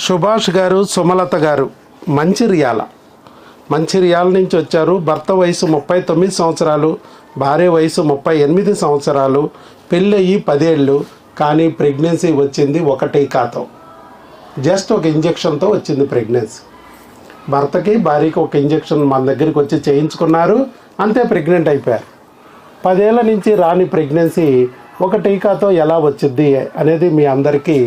సుభాష్ గారు, సుమలత గారు మంచిర్యాల నుంచి వచ్చారు. భర్త వయసు 39 సంవత్సరాలు, భార్య వయసు 38 సంవత్సరాలు, పెళ్ళయి 10 ఏళ్ళు. కానీ ప్రెగ్నెన్సీ వచ్చింది ఒక టీకాతో, జస్ట్ ఒక ఇంజెక్షన్తో వచ్చింది ప్రెగ్నెన్సీ. భర్తకి భార్యకి ఒక ఇంజెక్షన్ మన దగ్గరికి వచ్చి చేయించుకున్నారు, అంతే ప్రెగ్నెంట్ అయిపోయారు. 10 ఏళ్ళ నుంచి రాని ప్రెగ్నెన్సీ ఒక టీకాతో ఎలా వచ్చింది అనేది మీ అందరికీ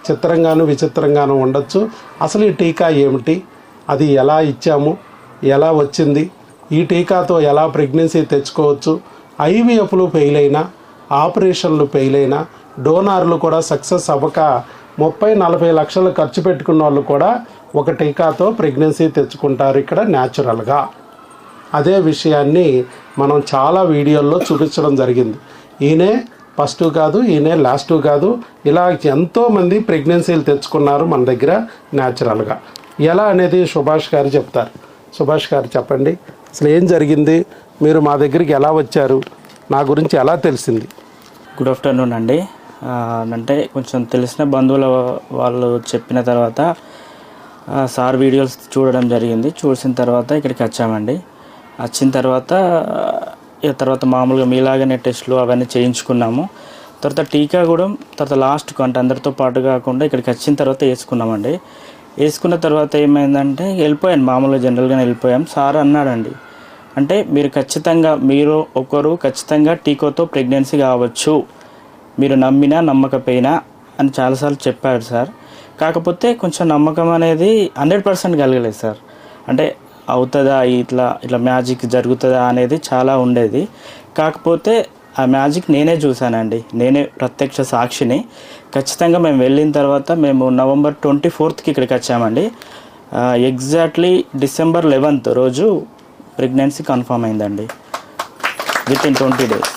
చిత్రంగాను విచిత్రంగాను ఉండొచ్చు. అసలు ఈ టీకా ఏమిటి, అది ఎలా ఇచ్చాము, ఎలా వచ్చింది, ఈ టీకాతో ఎలా ప్రెగ్నెన్సీ తెచ్చుకోవచ్చు, ఐవీఎఫ్లు ఫెయిల్ అయినా, ఆపరేషన్లు ఫెయిల్ అయినా, డోనార్లు కూడా సక్సెస్ అవ్వక 30-40 లక్షలు ఖర్చు పెట్టుకున్న వాళ్ళు కూడా ఒక టీకాతో ప్రెగ్నెన్సీ తెచ్చుకుంటారు ఇక్కడ న్యాచురల్గా. అదే విషయాన్ని మనం చాలా వీడియోల్లో చూపించడం జరిగింది. ఈయనే ఫస్ట్ కాదు, ఈయనే లాస్ట్ కాదు, ఇలా ఎంతోమంది ప్రెగ్నెన్సీలు తెచ్చుకున్నారు మన దగ్గర న్యాచురల్గా. ఎలా అనేది సుభాష్ గారు చెప్తారు. సుభాష్ గారు చెప్పండి, అసలు ఏం జరిగింది, మీరు మా దగ్గరికి ఎలా వచ్చారు, నా గురించి ఎలా తెలిసింది? గుడ్ ఆఫ్టర్నూన్ అండి. అంటే కొంచెం తెలిసిన బంధువుల వాళ్ళు చెప్పిన తర్వాత సార్ వీడియోస్ చూడడం జరిగింది. చూసిన తర్వాత ఇక్కడికి వచ్చామండి. వచ్చిన తర్వాత మామూలుగా మీలాగానే టెస్టులు అవన్నీ చేయించుకున్నాము. తర్వాత టీకా కూడా తర్వాత లాస్ట్కు అంటే అందరితో పాటు కాకుండా ఇక్కడికి వచ్చిన తర్వాత వేసుకున్నామండి. వేసుకున్న తర్వాత ఏమైందంటే వెళ్ళిపోయాను, మామూలుగా జనరల్గానే వెళ్ళిపోయాం. సార్ అన్నాడండి, అంటే మీరు ఒకరు ఖచ్చితంగా టీకాతో ప్రెగ్నెన్సీ కావచ్చు, మీరు నమ్మినా నమ్మకపోయినా అని చాలాసార్లు చెప్పాడు సార్. కాకపోతే కొంచెం నమ్మకం అనేది 100% కలగలేదు సార్. అంటే అవుతుందా, ఇట్లా మ్యాజిక్ జరుగుతుందా అనేది చాలా ఉండేది. కాకపోతే ఆ మ్యాజిక్ నేనే చూశానండి, నేనే ప్రత్యక్ష సాక్షిని. ఖచ్చితంగా మేము వెళ్ళిన తర్వాత మేము November 24th ఇక్కడికి వచ్చామండి. ఎగ్జాక్ట్లీ December 11th రోజు ప్రెగ్నెన్సీ కన్ఫర్మ్ అయిందండి, వితిన్ 20 days.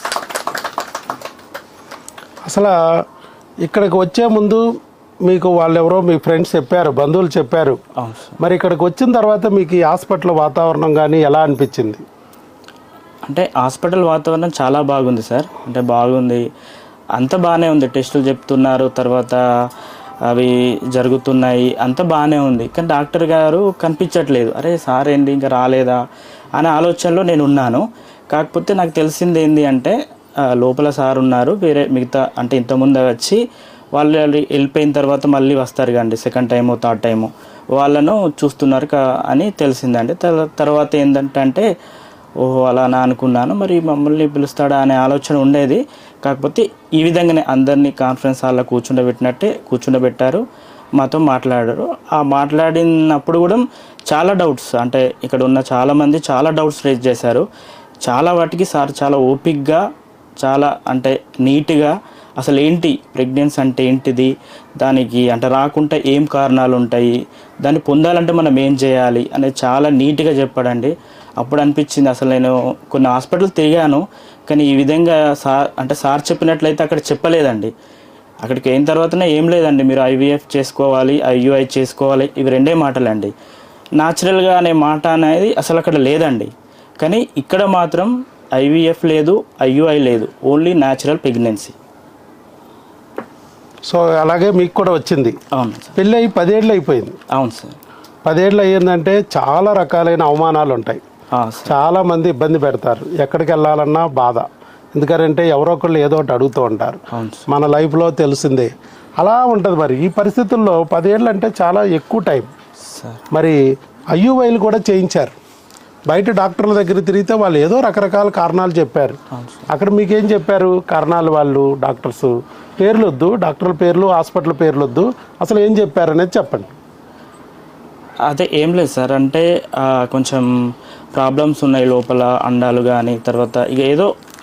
అసలు ఇక్కడికి వచ్చే ముందు మీకు వాళ్ళెవరో మీ ఫ్రెండ్స్ చెప్పారు, బంధువులు చెప్పారు. మరి ఇక్కడికి వచ్చిన తర్వాత మీకు ఈ హాస్పిటల్ వాతావరణం కానీ ఎలా అనిపించింది? అంటే హాస్పిటల్ వాతావరణం చాలా బాగుంది సార్. అంటే బాగుంది, అంత బాగానే ఉంది. టెస్టులు చెప్తున్నారు, తర్వాత అవి జరుగుతున్నాయి, అంత బాగానే ఉంది. కానీ డాక్టర్ గారు కనిపించట్లేదు. అరే సార్ ఏంటి ఇంకా రాలేదా అనే ఆలోచనలో నేను ఉన్నాను. కాకపోతే నాకు తెలిసింది ఏంటి అంటే లోపల సార్ ఉన్నారు, వేరే మిగతా అంటే ఇంతకుముందు వచ్చి వాళ్ళు వెళ్ళిపోయిన తర్వాత మళ్ళీ వస్తారు కండి, సెకండ్ టైము థర్డ్ టైము వాళ్ళను చూస్తున్నారు అని తెలిసిందండి. తర్వాత ఏంటంటే ఓహో అలానా అనుకున్నాను, మరి మమ్మల్ని పిలుస్తాడా అనే ఆలోచన ఉండేది. కాకపోతే ఈ విధంగానే అందరినీ కాన్ఫరెన్స్ హాల్లో కూర్చుండబెట్టారు, మాతో మాట్లాడారు. ఆ మాట్లాడినప్పుడు కూడా చాలా డౌట్స్, అంటే ఇక్కడ ఉన్న చాలామంది చాలా డౌట్స్ రేజ్ చేశారు. చాలా వాటికి సార్ చాలా ఓపిక్గా, చాలా అంటే నీట్గా అసలు ఏంటి ప్రెగ్నెన్సీ అంటే ఏంటిది, దానికి అంటే రాకుంటే ఏం కారణాలు ఉంటాయి, దాన్ని పొందాలంటే మనం ఏం చేయాలి అనేది చాలా నీట్గా చెప్పాడండి. అప్పుడు అనిపించింది అసలు నేను కొన్ని హాస్పిటల్ తిరిగాను, కానీ ఈ విధంగా సార్ చెప్పినట్లయితే అక్కడ చెప్పలేదండి. అక్కడికి అయిన తర్వాతనే ఏం లేదండి, మీరు IVF చేసుకోవాలి, IUI చేసుకోవాలి, ఇవి రెండే మాటలండి. న్యాచురల్గా అనే మాట అనేది అసలు అక్కడ లేదండి. కానీ ఇక్కడ మాత్రం IVF లేదు, IUI లేదు, ఓన్లీ న్యాచురల్ ప్రెగ్నెన్సీ. సో అలాగే మీకు కూడా వచ్చింది. అవును సార్. పెళ్ళి అయ్యి 10 ఏళ్ళు అయిపోయింది. అవును సార్. 10 ఏళ్ళు అయ్యిందంటే చాలా రకాలైన అవమానాలు ఉంటాయి, చాలామంది ఇబ్బంది పెడతారు, ఎక్కడికి వెళ్ళాలన్నా బాధ. ఎందుకంటే ఎవరో ఒకళ్ళు ఏదో ఒకటి అడుగుతూ ఉంటారు, మన లైఫ్లో తెలిసిందే అలా ఉంటుంది. మరి ఈ పరిస్థితుల్లో 10 ఏళ్ళు అంటే చాలా ఎక్కువ టైం. మరి IUIలు కూడా చేయించారు. బయట డాక్టర్ల దగ్గర తిరిగితే వాళ్ళు ఏదో రకరకాల కారణాలు చెప్పారు. అక్కడ మీకేం చెప్పారు కారణాలు? వాళ్ళు డాక్టర్స్ పేర్లు వద్దు, డాక్టర్ల పేర్లు, హాస్పిటల్ పేర్లు వద్దు, అసలు ఏం చెప్పారు అనేది చెప్పండి. అదే ఏం లేదు సార్, అంటే కొంచెం ప్రాబ్లమ్స్ ఉన్నాయి లోపల, అండాలు కానీ, తర్వాత ఇక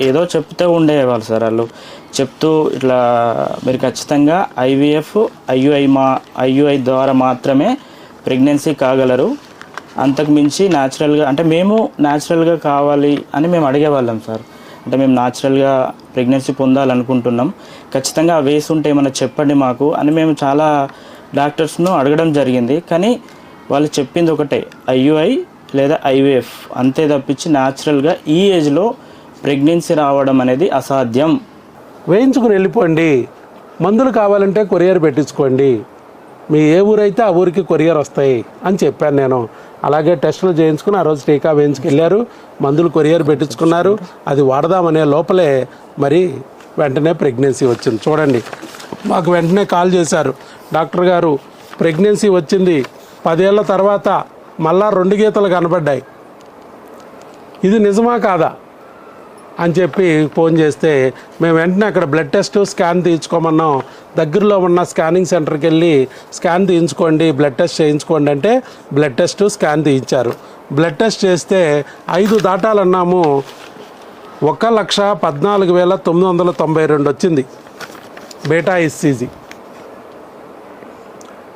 ఏదో చెప్తూ ఉండేవాళ్ళు సార్. వాళ్ళు చెప్తూ ఇట్లా మీరు ఖచ్చితంగా IVF IUI ద్వారా మాత్రమే ప్రెగ్నెన్సీ కాగలరు, అంతకు మించి న్యాచురల్గా అంటే మేము న్యాచురల్గా కావాలి అని మేము అడిగేవాళ్ళం సార్. అంటే మేము న్యాచురల్గా ప్రెగ్నెన్సీ పొందాలనుకుంటున్నాం, ఖచ్చితంగా వేసి ఉంటే ఏమైనా చెప్పండి మాకు అని మేము చాలా డాక్టర్స్ను అడగడం జరిగింది. కానీ వాళ్ళు చెప్పింది ఒకటే, IUI లేదా IVF, అంతే తప్పించి న్యాచురల్గా ఈ ఏజ్లో ప్రెగ్నెన్సీ రావడం అనేది అసాధ్యం. వేయించుకుని వెళ్ళిపోండి, మందులు కావాలంటే కొరియర్ పెట్టించుకోండి, మీ ఏ ఊరైతే ఆ ఊరికి కొరియర్ వస్తాయి అని చెప్పాను నేను. అలాగే టెస్టులు చేయించుకుని ఆ రోజు టీకా వేయించుకెళ్ళారు, మందులు కొరియర్ పెట్టించుకున్నారు. అది వాడదామనే లోపలే మరి వెంటనే ప్రెగ్నెన్సీ వచ్చింది. చూడండి, మాకు వెంటనే కాల్ చేశారు, డాక్టర్ గారు ప్రెగ్నెన్సీ వచ్చింది, 10 ఏళ్ల తర్వాత మళ్ళా 2 గీతలు కనబడ్డాయి, ఇది నిజమా కాదా అని చెప్పి ఫోన్ చేస్తే మేము వెంటనే అక్కడ బ్లడ్ టెస్ట్ స్కాన్ తీయించుకోమన్నాం. దగ్గరలో ఉన్న స్కానింగ్ సెంటర్కి వెళ్ళి స్కాన్ తీయించుకోండి, బ్లడ్ టెస్ట్ చేయించుకోండి అంటే బ్లడ్ టెస్ట్ స్కాన్ తీయించారు. బ్లడ్ టెస్ట్ చేస్తే 5 దాటాలన్నాము, 1,14,992 వచ్చింది బీటా హెచ్సిజి.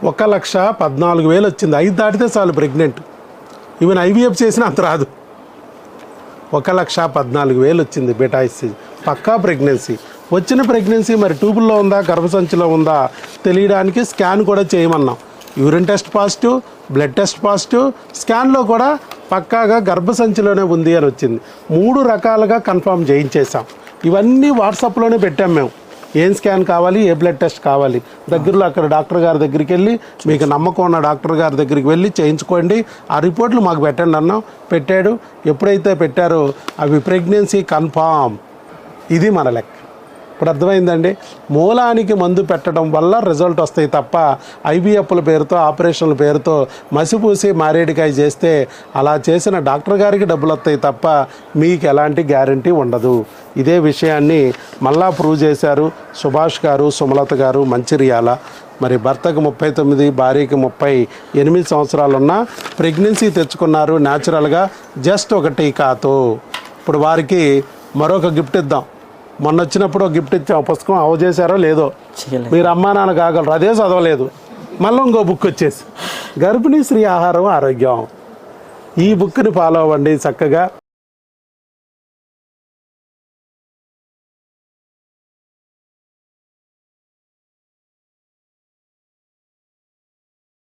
1,14,000 వచ్చింది. 5 దాటితే చాలు ప్రెగ్నెంట్. ఈవెన్ ఐవీఎఫ్ చేసినా అంత రాదు. 1,14,000 వచ్చింది బీటా హెచ్సిజి. పక్కా ప్రెగ్నెన్సీ. వచ్చిన ప్రెగ్నెన్సీ మరి ట్యూబుల్లో ఉందా గర్భసంచిలో ఉందా తెలియడానికి స్కాన్ కూడా చేయమన్నాం. Urine test positive, blood test positive, స్కాన్లో కూడా పక్కాగా గర్భసంచిలోనే ఉంది అని వచ్చింది. 3 రకాలుగా కన్ఫర్మ్ చేయించేసాం. ఇవన్నీ వాట్సాప్లోనే పెట్టాం మేము. ఏం స్కాన్ కావాలి, ఏ బ్లడ్ టెస్ట్ కావాలి, దగ్గరలో అక్కడ డాక్టర్ గారి దగ్గరికి వెళ్ళి మీకు నమ్మకం ఉన్న డాక్టర్ గారి దగ్గరికి వెళ్ళి చేయించుకోండి, ఆ రిపోర్ట్లు మాకు పెట్టండి అన్నాం. పెట్టాడు. ఎప్పుడైతే పెట్టారో అవి ప్రెగ్నెన్సీ కన్ఫామ్. ఇది మన లెక్క. ఇప్పుడు అర్థమైందండి. మూలానికి మందు పెట్టడం వల్ల రిజల్ట్ వస్తాయి తప్ప ఐవీఎఫ్ల పేరుతో ఆపరేషన్ల పేరుతో మసిపూసి మారేడికాయ చేస్తే అలా చేసిన డాక్టర్ గారికి డబ్బులు వస్తాయి తప్ప మీకు ఎలాంటి గ్యారంటీ ఉండదు. ఇదే విషయాన్ని మళ్ళా ప్రూవ్ చేశారు సుభాష్ గారు, సుమలత గారు, మంచిర్యాల. మరి భర్తకు 39, భార్యకి 38 సంవత్సరాలున్న ప్రెగ్నెన్సీ తెచ్చుకున్నారు న్యాచురల్గా, జస్ట్ ఒక టీకాతో. ఇప్పుడు వారికి మరొక గిఫ్ట్ ఇద్దాం. మొన్న వచ్చినప్పుడు గిఫ్ట్ ఇచ్చాం, పుస్తకం అవ చేశారో లేదో, మీరు అమ్మా నాన్న కాగలరు, అదే చదవలేదు. మళ్ళీ ఇంకో బుక్ వచ్చేసి గర్భిణీ స్త్రీ ఆహారం ఆరోగ్యం. ఈ బుక్ని ఫాలో అవ్వండి చక్కగా.